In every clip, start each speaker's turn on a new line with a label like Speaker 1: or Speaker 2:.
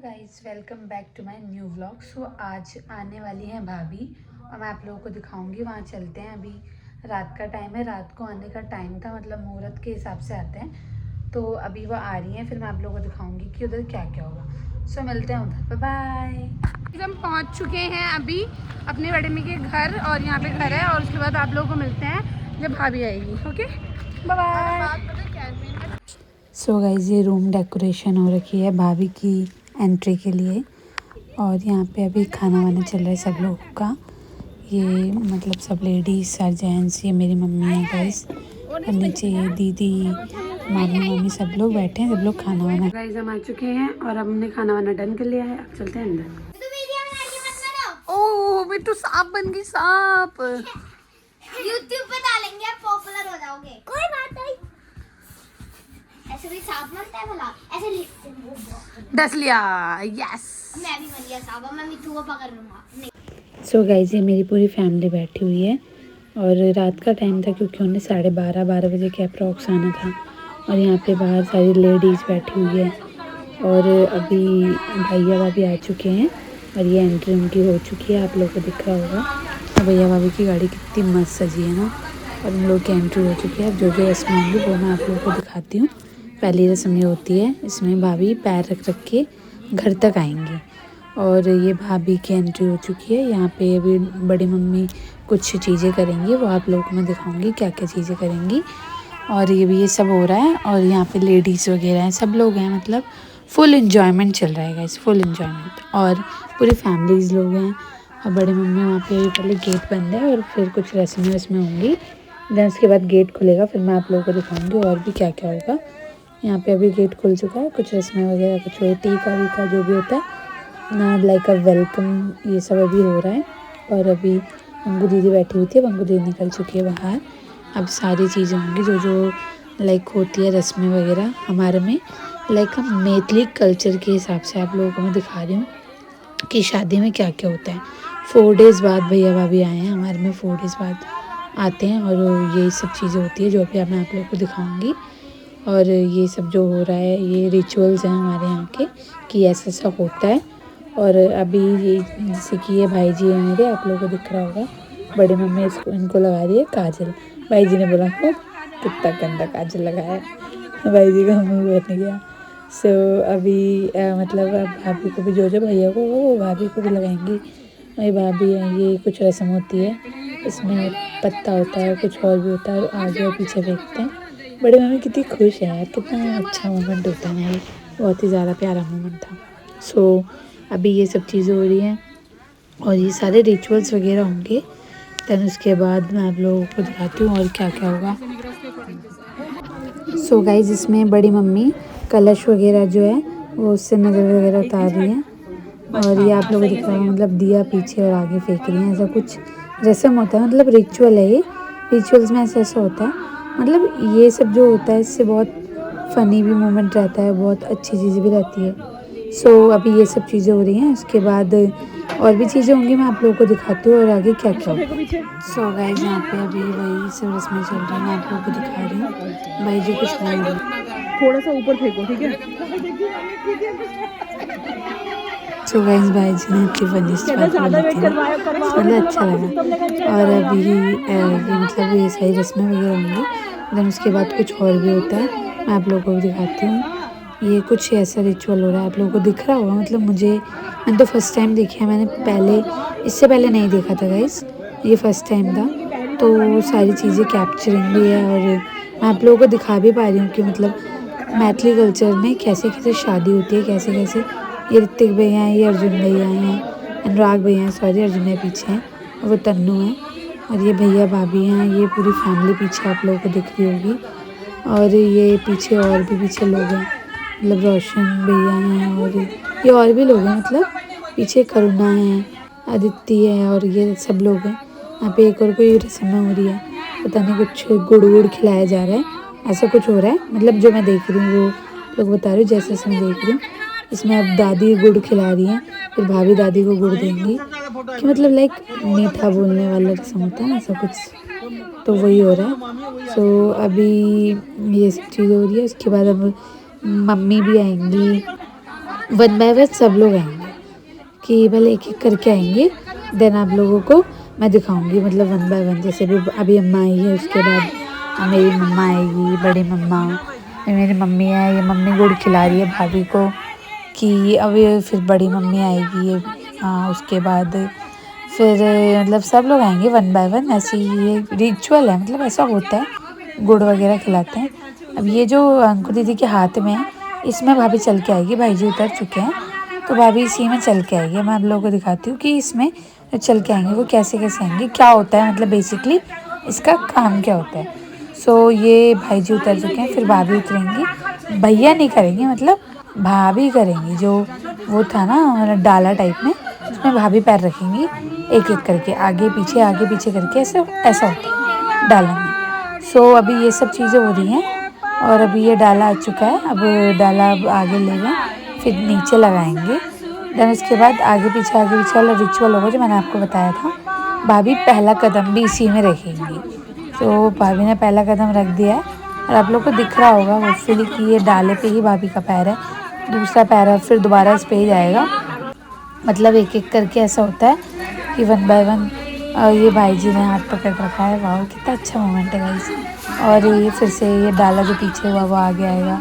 Speaker 1: Guys welcome back to my new vlog. So आज आने वाली हैं भाभी और मैं आप लोगों को दिखाऊंगी। वहाँ चलते हैं, अभी रात का टाइम है, रात को आने का टाइम था, मतलब मुहूर्त के हिसाब से आते हैं। तो अभी वो आ रही हैं, फिर मैं आप लोगों को दिखाऊंगी कि उधर क्या क्या होगा। सो मिलते हैं उधर, बाय।
Speaker 2: हम पहुँच चुके हैं अभी अपने बड़े मम्मी के घर, और यहाँ पे घर है, और उसके बाद आप लोगों को मिलते हैं जब भाभी आएगी। Okay bye bye.
Speaker 1: So guys ये रूम डेकोरेशन हो रखी है भाभी की एंट्री के लिए, और यहाँ पे अभी खाना वाना चल रहा है सब लोगों का। ये मतलब सब लेडीज सर जेंट्स, ये मेरी मम्मी है गाइस, और नीचे ये दीदी मामी मम्मी सब लोग बैठे हैं, सब लोग खाना वाना। गाइस हम आ चुके हैं और अब हमने खाना वाना डन कर लिया है, अब चलते हैं अंदर।
Speaker 2: ओह बिट्टू सांप बन गई, सांप।
Speaker 3: YouTube पे डालेंगे, आप पॉपुलर हो जाओगे। कोई बात नहीं, ऐसे भी सांप बनता है भला, ऐसे
Speaker 2: डस लिया, यस।
Speaker 3: मैं भी बन गया सांप, मैं मिट्टू को पकड़ लूंगा।
Speaker 1: सो गाइस ये मेरी पूरी फैमिली बैठी हुई है, और रात का टाइम था क्योंकि उन्हें 12:30 बजे के अप्रॉक्स आना था, और यहाँ पे बाहर सारी लेडीज़ बैठी हुई है, और अभी भैया भाभी आ चुके हैं और ये एंट्री उनकी हो चुकी है, आप लोगों को दिख रहा होगा। और भैया भाभी की गाड़ी कितनी मस्त सजी है ना, और उन लोग की एंट्री हो चुकी है। अब जो जो रस्में होंगी वो मैं आप लोगों को दिखाती हूँ। पहली रस्म ये होती है, इसमें भाभी पैर रख रख के घर तक आएंगी, और ये भाभी की एंट्री हो चुकी है। यहाँ पे अभी बड़ी मम्मी कुछ चीज़ें करेंगी, वो आप लोगों को मैं दिखाऊंगी क्या क्या चीज़ें करेंगी। और ये सब हो रहा है, और यहाँ पे लेडीज़ वगैरह हैं, सब लोग हैं, मतलब फुल एंजॉयमेंट चल रहा है गाइस, फुल एंजॉयमेंट, और पूरी फैमिलीज़ लोग हैं। और बड़ी मम्मी वहाँ पे पहले गेट बंद है, और फिर कुछ रस्में होंगी, देन उसके बाद गेट खुलेगा, फिर मैं आप लोगों को दिखाऊंगी और भी क्या क्या होगा। यहाँ पे अभी गेट खुल चुका है, कुछ रस्में वगैरह कुछ टीका वीका जो भी होता है ना, लाइक अ वेलकम, ये सब अभी हो रहा है। और अभी अंगू दीदी बैठी हुई थी, अब अंगू दीदी निकल चुकी है बाहर। अब सारी चीज़ें होंगी जो जो लाइक होती है रस्में वगैरह हमारे में, लाइक हम मैथिली कल्चर के हिसाब से आप लोगों को मैं दिखा रही हूँ कि शादी में क्या क्या होता है। 4 डेज़ बाद भैया भाभी आए हैं हमारे में, 4 डेज़ बाद आते हैं, और ये सब चीज़ें होती है जो अभी मैं आप लोगों को दिखाऊंगी। और ये सब जो हो रहा है ये रिचुअल्स हैं हमारे यहाँ के, कि ऐसा ऐसा होता है। और अभी ये जैसे कि ये भाई जी है मेरे, आप लोगों को दिख रहा होगा, बड़ी मम्मी इसको इनको लगा रही है काजल। भाई जी ने बोला हो कितना गंदा काजल लगाया है, भाई जी का मुँह बन गया। सो अभी मतलब अब भाभी को भी जो भैया को वो भाभी को भी लगाएंगी। वही भाभी है, ये कुछ रस्म होती है, इसमें पत्ता होता है, कुछ और भी होता है, और आगे और पीछे देखते हैं। बड़ी मम्मी कितनी खुश है यार, कितना अच्छा मोमेंट होता है ना ये, बहुत ही ज़्यादा प्यारा मोमेंट था। सो अभी ये सब चीज़ें हो रही हैं, और ये सारे रिचुअल्स वगैरह होंगे, देन उसके बाद मैं आप लोगों को दिखाती हूँ और क्या क्या होगा। सो गाइस इसमें बड़ी मम्मी कलश वगैरह जो है वो उससे नज़र वगैरह उतार रही हैं, और ये आप लोगों को दिख रहा है, मतलब दिया पीछे और आगे फेंक रही हैं, ऐसा कुछ रस्म होता है, मतलब रिचुअल है ये। रिचुअल्स में ऐसा ऐसा होता है, मतलब ये सब जो होता है इससे बहुत फ़नी भी मोमेंट रहता है, बहुत अच्छी चीज़ें भी रहती है। सो अभी ये सब चीज़ें हो रही हैं, उसके बाद और भी चीज़ें होंगी, मैं आप लोगों को दिखाती हूँ और आगे क्या क्या होगा। सो गाइस यहाँ पे अभी वही सब रस्में चल रही हैं, मैं आप लोगों को दिखा रही हूँ। भाई जी कुछ बोल रहे हैं,
Speaker 2: थोड़ा सा ऊपर फेंको, ठीक है।
Speaker 1: सो गाइस भाई जी ने अच्छी फनिस्ट बात बोली थी ना, मतलब अच्छा लगा। और अभी ये मतलब ये सारी रस्में वगैरह होंगी, देन उसके बाद कुछ और भी होता है, मैं आप लोगों को भी दिखाती हूँ। ये कुछ ऐसा रिचुअल हो रहा है, आप लोगों को दिख रहा होगा, मतलब मैंने तो फर्स्ट टाइम देखा है, मैंने इससे पहले नहीं देखा था गाइस, ये फर्स्ट टाइम था। तो सारी चीज़ें कैप्चरिंग भी है, और मैं आप लोगों को दिखा भी पा रही हूँ कि मतलब मैथिली कल्चर में कैसे कैसे शादी होती है, कैसे कैसे। ये ऋतिक भैया हैं, ये अर्जुन भैया हैं, अनुराग भैया हैं, सॉरी अर्जुन भैया पीछे हैं, और वो तन्नू हैं, और ये भैया भाभी हैं, ये पूरी फैमिली पीछे आप लोगों को दिख रही होगी। और ये पीछे और भी पीछे लोग हैं, मतलब रोशन भैया हैं, और ये और भी लोग हैं, मतलब पीछे करुणा है, अदिति है, और ये सब लोग हैं। यहाँ पे एक और कोई रस्म हो रही है, पता नहीं कुछ गुड़ खिलाया जा रहा है, ऐसा कुछ हो रहा है, मतलब जो मैं देख रही हूँ वो लोग बता रही हूँ, जैसे जैसे मैं देख रही हूँ। इसमें अब दादी गुड़ खिला रही हैं, फिर भाभी दादी को गुड़ देंगी, कि मतलब लाइक मीठा बोलने वाला रस्म होता है ऐसा कुछ, तो वही हो रहा है। सो अभी ये सब चीज़ें हो रही है, उसके बाद अब मम्मी भी आएंगी, वन बाय वन सब लोग आएंगे, कि भले एक एक करके आएंगे। देन आप लोगों को मैं दिखाऊंगी मतलब वन बाय वन। जैसे भी अभी अम्मा आई है, उसके बाद मेरी मम्मा आएगी, बड़ी मम्मा, मेरी मम्मी है, ये मम्मी गुड़ खिला रही है भाभी को कि अभी फिर बड़ी मम्मी आएगी। हाँ, उसके बाद फिर मतलब सब लोग आएंगे वन बाय वन। ऐसे ये रिचुअल है, मतलब ऐसा होता है, गुड़ वगैरह खिलाते हैं। अब ये जो अंकुर दीदी के हाथ में है, इसमें भाभी चल के आएगी। भाई जी उतर चुके हैं तो भाभी इसी में चल के आएगी। मैं आप लोगों को दिखाती हूँ कि इसमें चल के आएंगे वो कैसे कैसे आएंगे, क्या होता है, मतलब बेसिकली इसका काम क्या होता है। सो ये भाई जी उतर चुके हैं, फिर भाभी उतरेंगी। भैया नहीं करेंगे, मतलब भाभी करेंगी। जो वो था ना मतलब डाला टाइप में, उसमें भाभी पैर रखेंगी एक एक करके, आगे पीछे करके, ऐसा ऐसा होता है डाला में। सो अभी ये सब चीज़ें हो रही हैं और अभी ये डाला आ चुका है। अब डाला अब आगे ले गए, फिर नीचे लगाएंगे। देन उसके बाद आगे पीछे वाला रिचुअल होगा जो मैंने आपको बताया था। भाभी पहला कदम भी इसी में रखेंगी। तो भाभी ने पहला कदम रख दिया है और आप लोग को दिख रहा होगा होपफुली कि ये डाले पे ही भाभी का पैर है, दूसरा पैर है, फिर दोबारा इस पे ही जाएगा। मतलब एक एक करके ऐसा होता है कि वन बाय वन। ये भाई जी ने हाथ पकड़ रखा है, वाह कितना अच्छा मोमेंट है गाइस। और ये फिर से ये डाला जो पीछे हुआ वो आगे आएगा,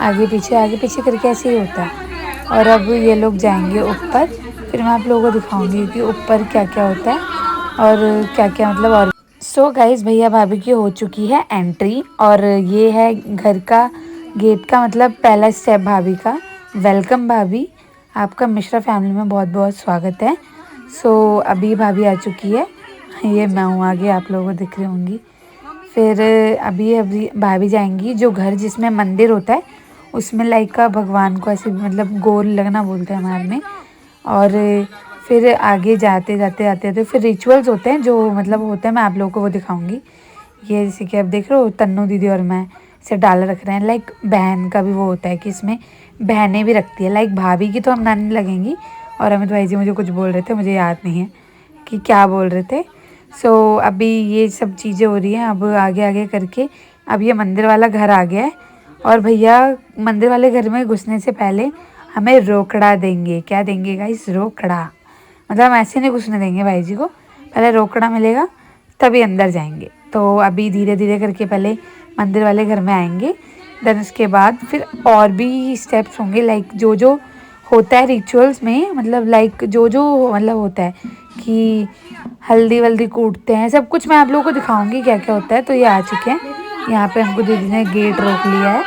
Speaker 1: आगे पीछे करके ऐसे ही होता है। और अब ये लोग जाएंगे ऊपर, फिर मैं आप लोगों को दिखाऊंगी कि ऊपर क्या क्या होता है और क्या क्या मतलब। और सो गाइस भैया भाभी की हो चुकी है एंट्री और ये है घर का गेट का मतलब पहला स्टेप भाभी का। वेलकम भाभी, आपका मिश्रा फैमिली में बहुत बहुत स्वागत है। सो अभी भाभी आ चुकी है, ये मैं हूँ आगे, आप लोगों को दिख रही होंगी। फिर अभी भाभी जाएंगी जो घर जिसमें मंदिर होता है उसमें लाइक का भगवान को ऐसे मतलब गोल लगना बोलते हैं हमारे में। और फिर आगे जाते फिर रिचुअल्स होते हैं जो मतलब होते हैं, मैं आप लोगों को वो दिखाऊंगी। ये जैसे कि आप देख रहे हो तन्नू दीदी और मैं इसे डाला रख रहे हैं। लाइक बहन का भी वो होता है कि इसमें बहनें भी रखती है। लाइक भाभी की तो हम नानी लगेंगी। और अमित भाई जी मुझे कुछ बोल रहे थे, मुझे याद नहीं है कि क्या बोल रहे थे। सो अभी ये सब चीज़ें हो रही हैं। अब आगे करके अब ये मंदिर वाला घर आ गया है और भैया मंदिर वाले घर में घुसने से पहले हमें रोकड़ा देंगे। क्या देंगे गाइस? रोकड़ा। मतलब हम ऐसे नहीं घुसने देंगे भाई जी को, पहले रोकड़ा मिलेगा तभी अंदर जाएंगे। तो अभी धीरे धीरे करके पहले मंदिर वाले घर में आएंगे, देन उसके बाद फिर और भी स्टेप्स होंगे। लाइक जो जो होता है रिचुअल्स में, मतलब लाइक जो जो मतलब होता है कि हल्दी वल्दी कूटते हैं, सब कुछ मैं आप लोगों को दिखाऊंगी क्या क्या होता है। तो ये आ चुके हैं यहाँ पे, हमको दीदी ने गेट रोक लिया है।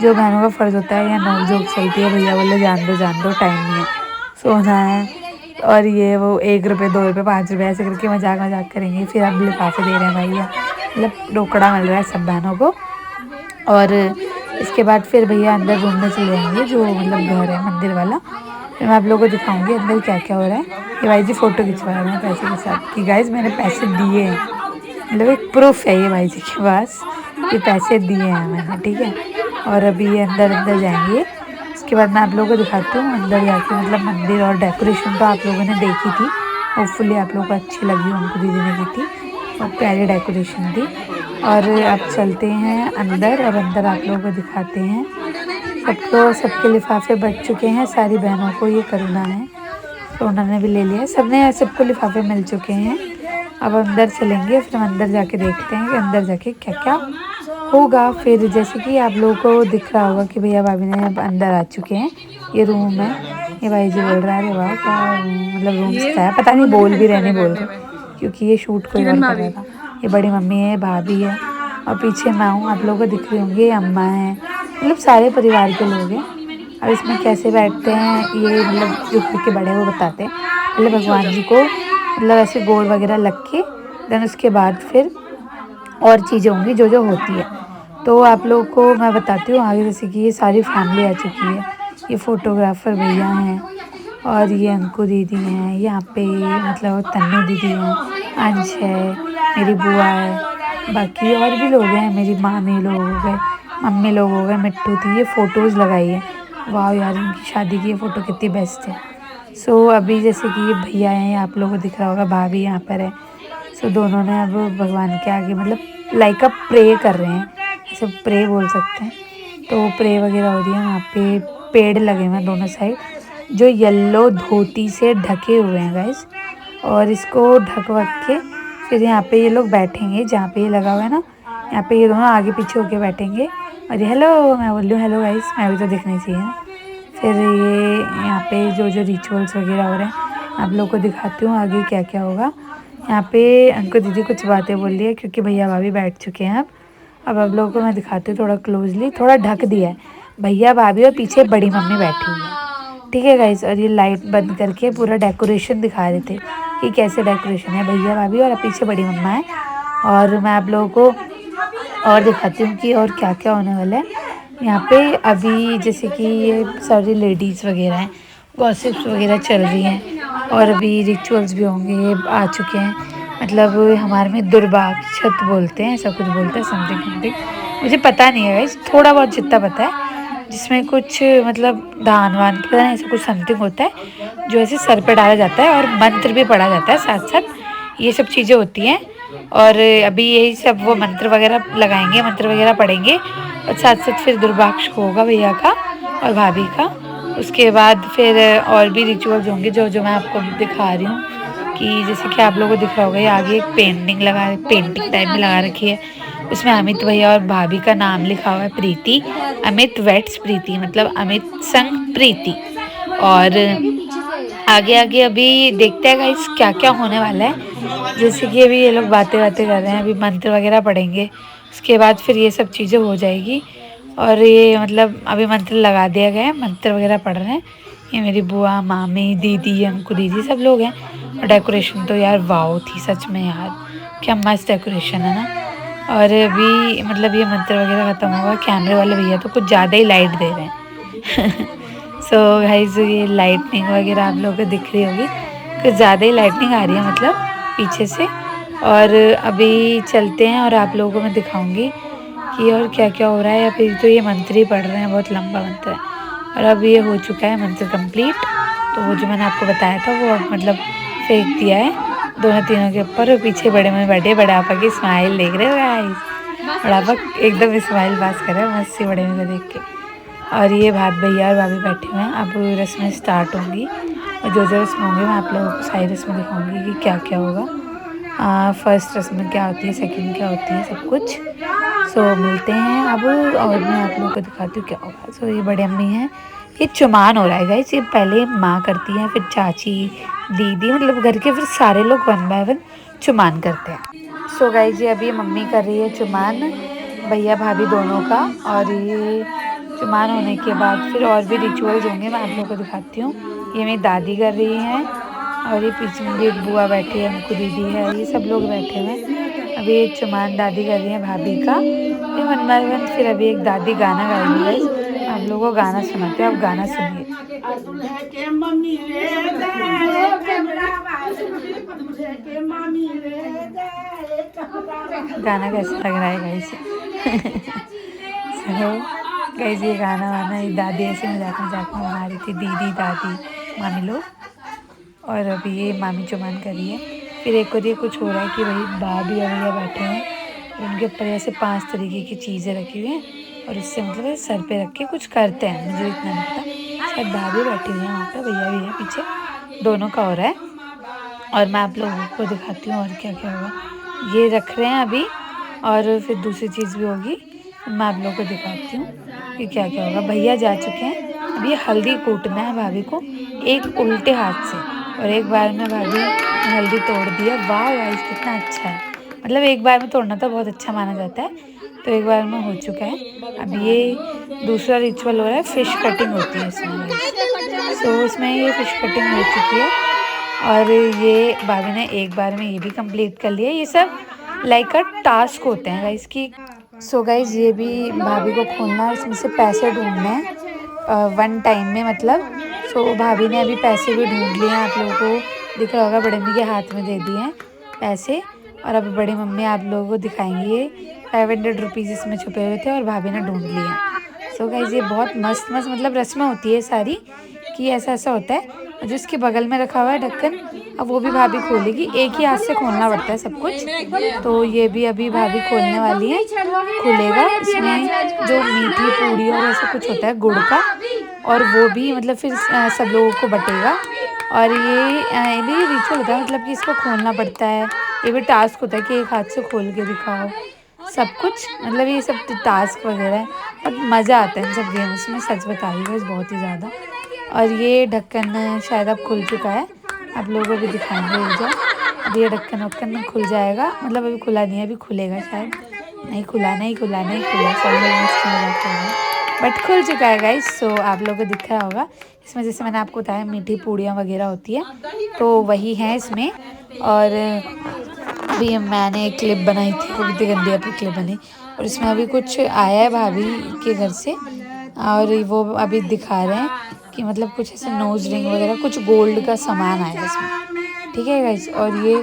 Speaker 1: जो बहनों का फ़र्ज़ होता है या नोक झोंक चलती है, भैया बोले जान दो टाइम नहीं है, सोना है। और ये वो 1 रुपये 2 रुपये 5 रुपये ऐसे करके मजाक करेंगे। फिर अब लिफाफे दे रहे हैं भैया, मतलब रोकड़ा मिल रहा है सब बहनों को। और इसके बाद फिर भैया अंदर रूम में चले जाएंगे जो मतलब घर है मंदिर वाला। फिर मैं आप लोगों को दिखाऊंगी अंदर क्या क्या हो रहा है। ये भाई जी फ़ोटो खिंचवा रहे हैं पैसे के साथ कि गाइज मैंने पैसे दिए हैं, मतलब एक प्रूफ है ये भाई जी के पास कि पैसे दिए हैं मैंने, ठीक है। और अभी ये अंदर जाएंगे। इसके बाद मैं आप लोगों को दिखाती हूँ अंदर जाके मतलब मंदिर। और डेकोरेशन तो आप लोगों ने देखी थी, होपफुली आप लोगों को अच्छी लगी, उनको दीदी ने की थी और प्यारी डेकोरेशन थी। और अब चलते हैं अंदर और अंदर आप लोगों को दिखाते हैं। सबके लिफाफे बच चुके हैं, सारी बहनों को ये करना है तो उन्होंने भी ले लिया, सबको लिफाफे मिल चुके हैं। अब अंदर चलेंगे, फिर हम अंदर जाके देखते हैं कि अंदर जाके क्या क्या होगा। फिर जैसे कि आप लोगों को दिख रहा होगा कि भैया भाभी ने अब अंदर आ चुके हैं। ये रूम है, ये भाई जी बोल रहा है अरे वाह क्या मतलब रूम है, पता नहीं बोल भी रहे नहीं बोल रहे क्योंकि ये शूट कोई और कर रहा था। ये बड़ी मम्मी है, भाभी है और पीछे मैं हूँ, आप लोगों को दिख रही होंगी, अम्मा है, मतलब सारे परिवार के लोग हैं। अब इसमें कैसे बैठते हैं ये मतलब जो घर के बड़े वो बताते हैं। पहले भगवान जी को मतलब ऐसे गोल वगैरह लग के, देन उसके बाद फिर और चीज़ें होंगी जो जो होती है। तो आप लोगों को मैं बताती हूँ आगे। जैसे कि ये सारी फैमिली आ चुकी है, ये फ़ोटोग्राफ़र भैया हैं और ये अंकु दीदी हैं, यहाँ पे मतलब तन्नू दीदी हैं, अंश है, मेरी बुआ है, बाकी और भी लोग हैं, मेरी मामी लोग हो गए, मम्मी लोग हो गए, मिट्टू थी। ये फ़ोटोज़ लगाई है, वाह यार इनकी शादी की ये फ़ोटो कितनी बेस्ट है। सो अभी जैसे कि ये भैया हैं, आप लोगों को दिख रहा होगा, भाभी यहाँ पर है। सो दोनों ने अब भगवान के आगे मतलब लाइक प्रे कर रहे हैं, ऐसे प्रे बोल सकते हैं। तो प्रे वगैरह हो रही है वहाँ पे पेड़ लगे हुए हैं दोनों साइड, जो येलो धोती से ढके हुए हैं गाइस। और इसको ढक वक के फिर यहाँ पे ये लोग बैठेंगे, जहाँ पे ये लगा हुआ है ना, यहाँ पे ये दोनों आगे पीछे होके बैठेंगे। और ये हेलो, मैं बोल रही हूँ हेलो गाइस, मैं भी तो दिखनी चाहिए ना। फिर ये यहाँ पे जो जो रिचुअल्स वगैरह हो रहे हैं आप लोग को दिखाती हूँ आगे क्या क्या होगा। यहाँ पे अंकल दीदी कुछ बातें बोल रही है क्योंकि भैया भाभी बैठ चुके हैं। अब आप लोगों को मैं दिखाती हूँ थोड़ा क्लोजली, थोड़ा ढक दिया है भैया भाभी और पीछे बड़ी मम्मी बैठी हुई है, ठीक है गाइस। और ये लाइट बंद करके पूरा डेकोरेशन दिखा रहे थे कि कैसे डेकोरेशन है, भैया भाभी और पीछे बड़ी मम्मा है। और मैं आप लोगों को और दिखाती हूँ कि और क्या क्या होने वाला है यहाँ पे। अभी जैसे कि ये सारी लेडीज़ वगैरह हैं, गॉसिप्स वगैरह चल रही हैं, और अभी रिचुअल्स भी होंगे, ये आ चुके हैं। मतलब हमारे में दुर्बाग छत बोलते हैं, ऐसा कुछ बोलते हैं, समथिंग समथिंग, मुझे पता नहीं है गाइस, थोड़ा बहुत जितना पता है, जिसमें कुछ मतलब धान वान पता नहीं, ऐसा कुछ समथिंग होता है जो ऐसे सर पे डाला जाता है और मंत्र भी पढ़ा जाता है साथ साथ, ये सब चीज़ें होती हैं। और अभी यही सब वो मंत्र वगैरह लगाएंगे, मंत्र वगैरह पढ़ेंगे, और साथ साथ फिर दुर्भाग्य होगा भैया का और भाभी का। उसके बाद फिर और भी रिचुअल्स होंगे जो जो मैं आपको दिखा रही हूँ, कि जैसे कि आप लोगों को दिख रहा होगा ये आगे एक पेंटिंग टाइप में लगा रखी है, उसमें अमित भैया और भाभी का नाम लिखा हुआ है, प्रीति, अमित वेट्स प्रीति, मतलब अमित संग प्रीति। और आगे आगे अभी देखते हैं गाइस क्या क्या होने वाला है। जैसे कि अभी ये लोग बातें कर रहे हैं, अभी मंत्र वगैरह पढ़ेंगे, उसके बाद फिर ये सब चीज़ें हो जाएगी। और ये मतलब अभी मंत्र लगा दिया गया है, मंत्र वगैरह पढ़ रहे हैं। ये मेरी बुआ, मामी, दीदी, अंकु दीदी सब लोग हैं। और डेकोरेशन तो यार वाओ थी सच में यार, क्या मस्त डेकोरेशन है ना। और अभी मतलब ये मंत्र वगैरह ख़त्म होगा, कैमरे वाले भैया तो कुछ ज़्यादा ही लाइट दे रहे हैं सो गाइस ये लाइटनिंग वगैरह आप लोगों को दिख रही होगी, कुछ ज़्यादा ही लाइटनिंग आ रही है मतलब पीछे से। और अभी चलते हैं और आप लोगों को मैं दिखाऊंगी कि और क्या क्या हो रहा है। अभी तो ये मंत्र ही पढ़ रहे हैं, बहुत लंबा मंत्र है। और अब ये हो चुका है मंत्र कंप्लीट, तो वो जो मैंने आपको बताया था वो अब मतलब फेंक दिया है दोनों तीनों के ऊपर। और पीछे बड़े में बैठे, बड़ापा की स्माइल देख रहे हो गाइस, बड़ापा एकदम स्माइल पास कर रहा है मस्त सी बड़े में को देख के। और ये भैया और भाभी बैठे हुए हैं। अब रस्में स्टार्ट होंगी, और जो जो रस्में होंगी मैं आप लोगों को सारी रस्में दिखाऊंगी कि क्या क्या होगा। फर्स्ट रस्म क्या होती है, सेकंड क्या होती है, सब कुछ। सो मिलते हैं अब, और मैं आप लोगों को दिखाती हूँ क्या होगा। सो ये बड़ी अम्मी हैं, ये चुमान हो रहा है गाइस, ये पहले माँ करती हैं, फिर चाची, दीदी, मतलब घर के फिर सारे लोग 1 बाय 1 चुमान करते हैं। सो गाइस ये अभी मम्मी कर रही है चुमान भैया भाभी दोनों का। और ये चुमान होने के बाद फिर और भी रिचुअल्स होंगे, मैं आप लोगों को दिखाती हूँ। ये मेरी दादी कर रही हैं, और ये पीछे मेरी एक बुआ बैठी है, अंकु दीदी है, ये सब लोग बैठे हुए हैं। अभी ये चुमान दादी कर रही है भाभी का, फिर 1 बाय 1 फिर अभी एक दादी गाना गाएगी गाइस, आप लोगों को गाना सुनाते हैं, आप गाना सुनिए। गाना कैसा लग रहा है गाइस गाइस ये गाना वाना ये दादी ऐसे मजाक में बना रही थी, दीदी दादी मामी लोग। और अभी ये मामी चुमान कर रही है। फिर एक और ये कुछ हो रहा है कि भाई भाभी और भैया बैठे हैं, और उनके ऊपर ऐसे 5 तरीके की चीज़ें रखी हुई हैं, और इससे मतलब सर पे रख के कुछ करते हैं, मुझे इतना नहीं पता। शायद भाभी बैठी हुई है वहाँ पे, भैया भी है पीछे, दोनों का हो रहा है। और मैं आप लोगों को दिखाती हूँ और क्या क्या होगा। ये रख रहे हैं अभी, और फिर दूसरी चीज़ भी होगी, मैं आप लोगों को दिखाती हूँ कि क्या क्या होगा। भैया जा चुके हैं, अब ये हल्दी कूटना है भाभी को एक उल्टे हाथ से, और एक बार में भाभी ने हल्दी तोड़ दिया। वाह गाइस कितना अच्छा है, मतलब एक बार में तोड़ना तो बहुत अच्छा माना जाता है, तो एक बार में हो चुका है। अब ये दूसरा रिचुअल हो रहा है, फ़िश कटिंग होती है इसमें। सो इसमें ये फ़िश कटिंग हो चुकी है, और ये भाभी ने एक बार में ये भी कंप्लीट कर लिया। ये सब लाइक अ टास्क होते हैं गाइस की। सो गाइस ये भी भाभी को खोलना है, इसमें से पैसे ढूंढने हैं 1 टाइम में मतलब। सो भाभी ने अभी पैसे भी ढूंढ लिए हैं, आप लोगों को दिख रहा होगा, बड़े मम्मी के हाथ में दे दिए हैं पैसे। और अब बड़ी मम्मी आप लोगों को दिखाएंगी ये 500 रुपीज़ इसमें छुपे हुए थे, और भाभी ने ढूंढ लिए हैं। सो गाइस ये बहुत मस्त मतलब रस्में होती है सारी, कि ऐसा ऐसा होता है। और जो इसके बगल में रखा हुआ है ढक्कन, अब वो भी भाभी खोलेगी, एक ही हाथ से खोलना पड़ता है सब कुछ। तो ये भी अभी भाभी खोलने वाली है, खुलेगा। इसमें जो मीठी पूड़ी और ऐसा कुछ होता है गुड़ का, और वो भी मतलब फिर सब लोगों को बटेगा। और ये भी रिचुअल होता है, मतलब कि इसको खोलना पड़ता है। ये भी टास्क होता है कि एक हाथ से खोल के दिखाओ सब कुछ, मतलब ये सब टास्क वगैरह है। और मज़ा आता है इन सब गेम्स में, सच बता रही हूँ, बहुत ही ज़्यादा। और ये ढक्कन शायद अब खुल चुका है, आप लोगों को भी दिखाएंगे एक जा। अब ये ढक्कन वक्कन खुल जाएगा, मतलब अभी खुला नहीं है, अभी खुलेगा शायद। नहीं खुला, नहीं खुला, नहीं खुला, सब लोग मस्ती में बात कर रहे हैं, बट खुल चुका है गाइस। सो आप लोगों को दिख रहा होगा। इसमें जैसे मैंने आपको बताया मीठी पूड़ियाँ वगैरह होती है, तो वही है इसमें। और अभी मैंने एक क्लिप बनाई थी, वो कितनी गंदी अपनी क्लिप बनी। और इसमें अभी कुछ आया है भाभी के घर से, और वो अभी दिखा रहे हैं कि मतलब कुछ ऐसे नोज रिंग वगैरह, कुछ गोल्ड का सामान आया है इसमें, ठीक है गाइस। और ये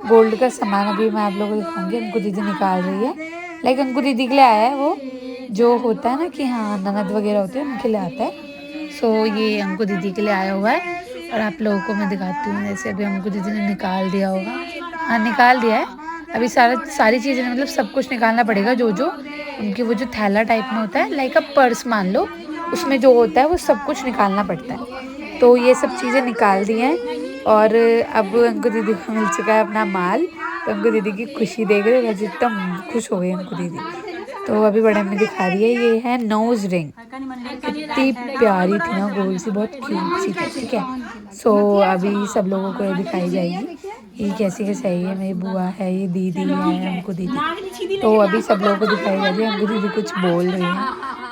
Speaker 1: गोल्ड का सामान अभी मैं आप लोगों को दिखाऊंगी। उनको दीदी निकाल रही है, लाइक उनको दीदी के लिए आया है वो, जो होता है ना कि हाँ ननद वगैरह होते हैं उनके लिए आता है। सो ये हमको दीदी के लिए आया हुआ है। और आप लोगों को मैं दिखाती हूँ, जैसे अभी हमको दीदी ने निकाल दिया होगा, हाँ निकाल दिया है। अभी सारी चीज़ें मतलब सब कुछ निकालना पड़ेगा, जो उनकी वो जो थैला टाइप में होता है, लाइक अब पर्स मान लो, उसमें जो होता है वो सब कुछ निकालना पड़ता है। तो ये सब चीज़ें निकाल दी हैं। और अब अंकु दीदी को मिल चुका है अपना माल। तो अंकु दीदी की खुशी देख रहे हो, एकदम खुश हो गई अंकु दीदी। तो अभी बड़े में दिखा रही है, ये है नोज रिंग, कितनी प्यारी थी ना, गोल सी, बहुत क्यूट सी थी, ठीक है। सो अभी सब लोगों को ये दिखाई जाएगी, ये कैसी कैसे है, ये मेरी बुआ है, ये दीदी है, हमको दीदी। तो अभी सब लोगों को दिखाई जा रही है, हमको दीदी कुछ बोल रही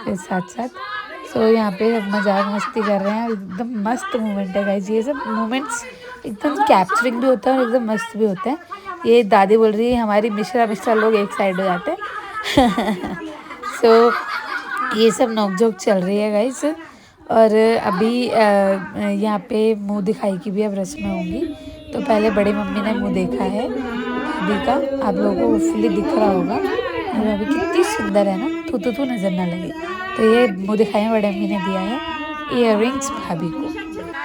Speaker 1: है साथ साथ। सो यहाँ पे सब मजाक मस्ती कर रहे हैं, एकदम मस्त मोमेंट है गाइस। ये सब मोमेंट्स एकदम कैप्चरिंग भी होता है और एकदम मस्त भी होता है। ये दादी बोल रही है हमारी मिश्रा लोग एक साइड हो जाते हैं। सो ये सब नोकझोंक चल रही है गाइस। और अभी यहाँ पे मुंह दिखाई की भी अब रस्में होंगी। तो पहले बड़ी मम्मी ने मुंह देखा है भाभी का, आप लोगों को फुली दिख रहा होगा। और भाभी कितनी सुंदर है ना, थू नज़र ना लगे। तो ये मुंह दिखाई बड़ी मम्मी ने दिया है इयररिंग्स भाभी को।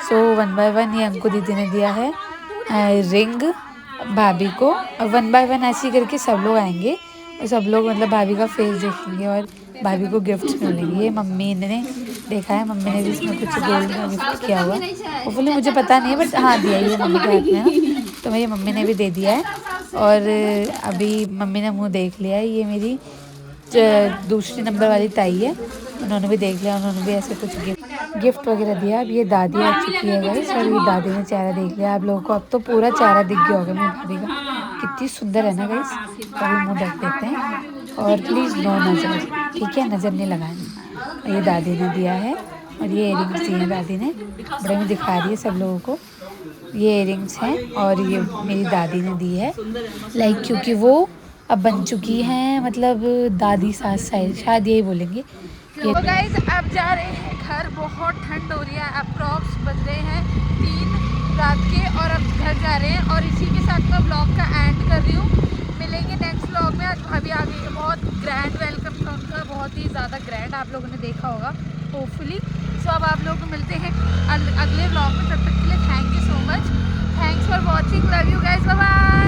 Speaker 1: सो 1 बाय 1 ये अंकु दीदी ने दिया है रिंग भाभी को। और 1 बाय 1 ऐसे ही करके सब लोग आएंगे और सब लोग मतलब भाभी का फेस देखेंगे और भाभी को गिफ्ट्स मिलेंगे। ये मम्मी ने देखा है, मम्मी ने भी इसमें कुछ गोल्ड का गिफ्ट किया हुआ है। होपफुली मुझे पता नहीं है, बट हाँ दिया ही है मम्मी के हाथ में ना, तो मेरी मम्मी ने भी दे दिया है। और अभी मम्मी ने मुंह देख लिया है। ये मेरी दूसरी नंबर वाली ताई है, उन्होंने भी देख लिया, उन्होंने भी ऐसे कुछ गिफ्ट वगैरह दिया। अब ये दादी आ चुकी है गाइस, और ये दादी ने चेहरा देख लिया आप लोगों को। अब तो पूरा चेहरा दिख गया होगा मेरी भाभी का, कितनी सुंदर है ना गाइस। कभी मुँह ढक देते हैं और प्लीज़ नो नज़र, ठीक है, नज़र नहीं लगानी। ये दादी ने दिया है और ये इयरिंग्स दिए हैं दादी ने, बड़े में दिखा रही है सब लोगों को। ये इयरिंग्स हैं और ये मेरी दादी ने दी है, लाइक क्योंकि वो अब बन चुकी हैं, मतलब दादी सास शायद यही बोलेंगे।
Speaker 2: तो गाइस अब जा रहे हैं घर, बहुत ठंड हो रही है। अप्रॉक्स बज रहे हैं 3 रात के और अब घर जा रहे हैं। और इसी के साथ मैं ब्लॉग का एंड कर रही हूँ। मिलेंगे नेक्स्ट ब्लॉग में। आज भाभी आ गई है, बहुत ग्रैंड वेलकम था उनका, बहुत ही ज़्यादा ग्रैंड, आप लोगों ने देखा होगा होपफुली। सो अब आप लोगों को मिलते हैं अगले ब्लॉग में, तब तक के लिए thank you so much, thanks for watching, love you guys, bye bye.